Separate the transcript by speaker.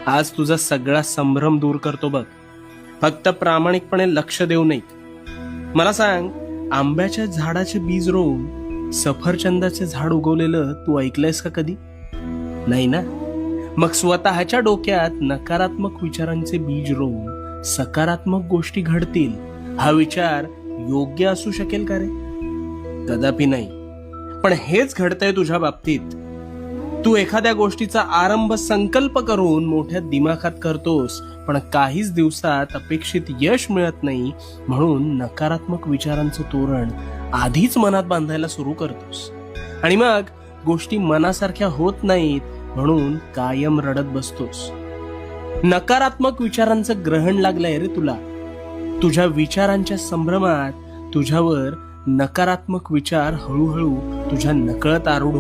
Speaker 1: आज तुझा सगळा संभ्रम दूर करतो बघ. फक्त प्रामाणिकपणे लक्ष देऊ नये. मला सांग, आंब्याच्या झाडाचे बीज रोवून सफरचंदाचे झाड उगवलेलं तू ऐकलंयस का कधी? नाही ना. मग स्वतःच्या डोक्यात नकारात्मक विचारांचे बीज रोवून सकारात्मक गोष्टी घडतील हा विचार योग्य असू शकेल का रे? कदापि नाही. पण हेच घडतंय तुझ्या बाबतीत. तू एखाद्या गोष्टीचा आरंभ संकल्प करून मोठ्या दिमाखात करतोस, पण काहीच दिवसात अपेक्षित यश मिळत नाही, म्हणून नकारात्मक विचारांचं तोरण आधीच मनात बांधायला सुरू करतोस. आणि मग गोष्टी मनासारख्या होत नाहीत, म्हणून कायम रडत बसतोस. नकारात्मक विचारांचं ग्रहण लागलंय रे तुला. तुझ्या विचारांच्या संभ्रमात तुझ्यावर नकारात्मक विचार हळूहळू तुझ्या नकळत आरूढ